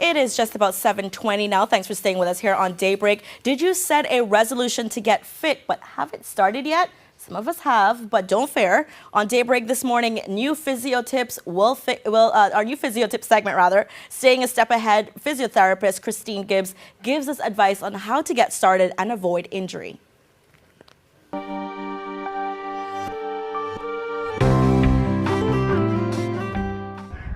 It is just about 7:20 now. Thanks for staying with us here on Daybreak. Did you set a resolution to get fit but haven't started yet? Some of us have, but don't fare. On Daybreak this morning, new physio tips our new physio tip segment rather, staying a step ahead, physiotherapist Christine Gibbs gives us advice on how to get started and avoid injury.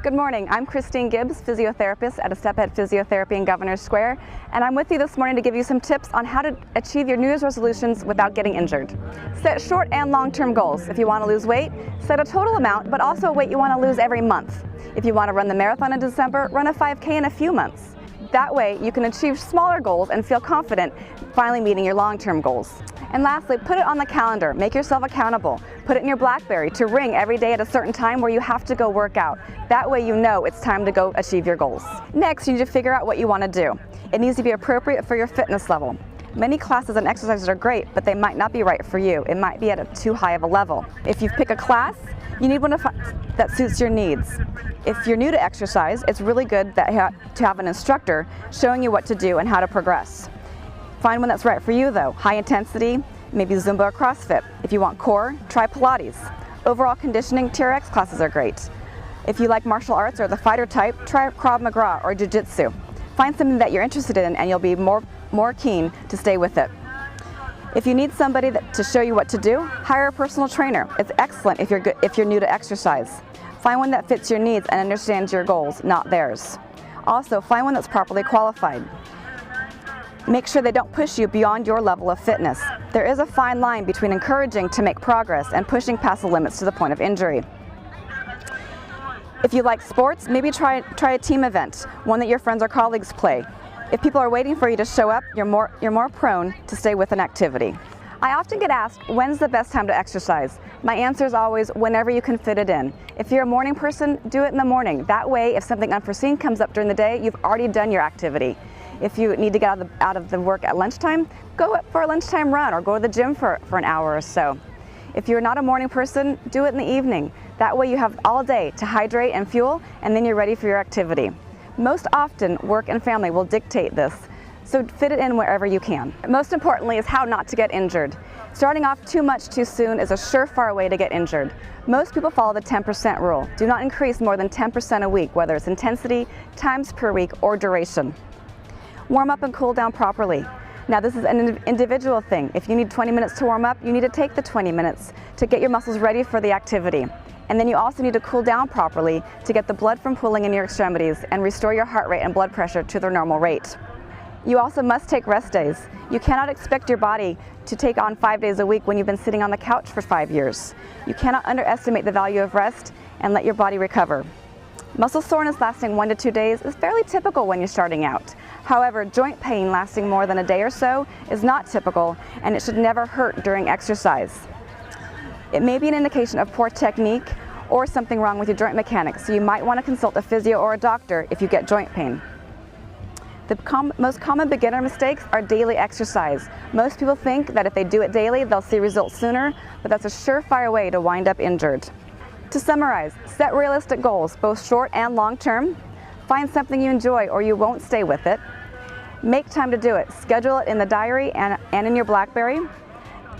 Good morning, I'm Christine Gibbs, physiotherapist at A Step Ahead Physiotherapy in Governors Square, and I'm with you this morning to give you some tips on how to achieve your New Year's resolutions without getting injured. Set short and long-term goals. If you want to lose weight, set a total amount, but also a weight you want to lose every month. If you want to run the marathon in December, run a 5K in a few months. That way, you can achieve smaller goals and feel confident finally meeting your long-term goals. And lastly, put it on the calendar. Make yourself accountable. Put it in your BlackBerry to ring every day at a certain time where you have to go work out. That way you know it's time to go achieve your goals. Next, you need to figure out what you want to do. It needs to be appropriate for your fitness level. Many classes and exercises are great, but they might not be right for you. It might be at a too high of a level. If you pick a class, you need one that suits your needs. If you're new to exercise, it's really good to have an instructor showing you what to do and how to progress. Find one that's right for you though. High intensity, maybe Zumba or CrossFit. If you want core, try Pilates. Overall conditioning, TRX classes are great. If you like martial arts or the fighter type, try Krav Maga or Jiu-Jitsu. Find something that you're interested in and you'll be more keen to stay with it. If you need somebody to show you what to do, hire a personal trainer. It's excellent if you're new to exercise. Find one that fits your needs and understands your goals, not theirs. Also, find one that's properly qualified. Make sure they don't push you beyond your level of fitness. There is a fine line between encouraging to make progress and pushing past the limits to the point of injury. If you like sports, maybe try a team event, one that your friends or colleagues play. If people are waiting for you to show up, you're more prone to stay with an activity. I often get asked, when's the best time to exercise? My answer is always, whenever you can fit it in. If you're a morning person, do it in the morning. That way, if something unforeseen comes up during the day, you've already done your activity. If you need to get out of the work at lunchtime, go for a lunchtime run or go to the gym for an hour or so. If you're not a morning person, do it in the evening. That way you have all day to hydrate and fuel, and then you're ready for your activity. Most often, work and family will dictate this, so fit it in wherever you can. Most importantly is how not to get injured. Starting off too much too soon is a surefire way to get injured. Most people follow the 10% rule. Do not increase more than 10% a week, whether it's intensity, times per week, or duration. Warm up and cool down properly. Now this is an individual thing. If you need 20 minutes to warm up, you need to take the 20 minutes to get your muscles ready for the activity. And then you also need to cool down properly to get the blood from pooling in your extremities and restore your heart rate and blood pressure to their normal rate. You also must take rest days. You cannot expect your body to take on 5 days a week when you've been sitting on the couch for 5 years. You cannot underestimate the value of rest and let your body recover. Muscle soreness lasting 1 to 2 days is fairly typical when you're starting out. However, joint pain lasting more than a day or so is not typical, and it should never hurt during exercise. It may be an indication of poor technique or something wrong with your joint mechanics, so you might want to consult a physio or a doctor if you get joint pain. The most common beginner mistakes are daily exercise. Most people think that if they do it daily, they'll see results sooner, but that's a surefire way to wind up injured. To summarize, set realistic goals, both short and long term. Find something you enjoy or you won't stay with it. Make time to do it. Schedule it in the diary and in your BlackBerry.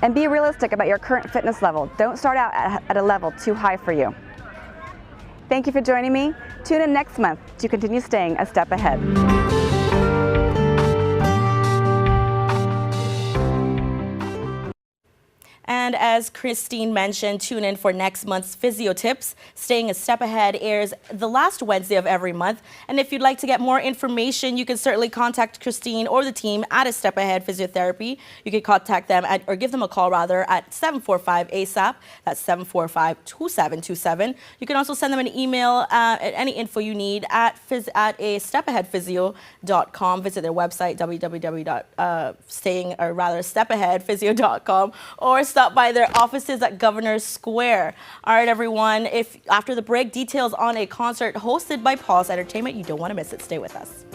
And be realistic about your current fitness level. Don't start out at a level too high for you. Thank you for joining me. Tune in next month to continue staying a step ahead. And as Christine mentioned, tune in for next month's Physio Tips. Staying a Step Ahead airs the last Wednesday of every month. And if you'd like to get more information, you can certainly contact Christine or the team at A Step Ahead Physiotherapy. You can contact them or give them a call rather at 745-ASAP. That's 745-2727. You can also send them an email at any info you need at stepaheadphysio.com. Visit their website, stepaheadphysio.com, or stop by their offices at Governors Square. All right, everyone. After the break, details on a concert hosted by Pulse Entertainment. You don't want to miss it. Stay with us.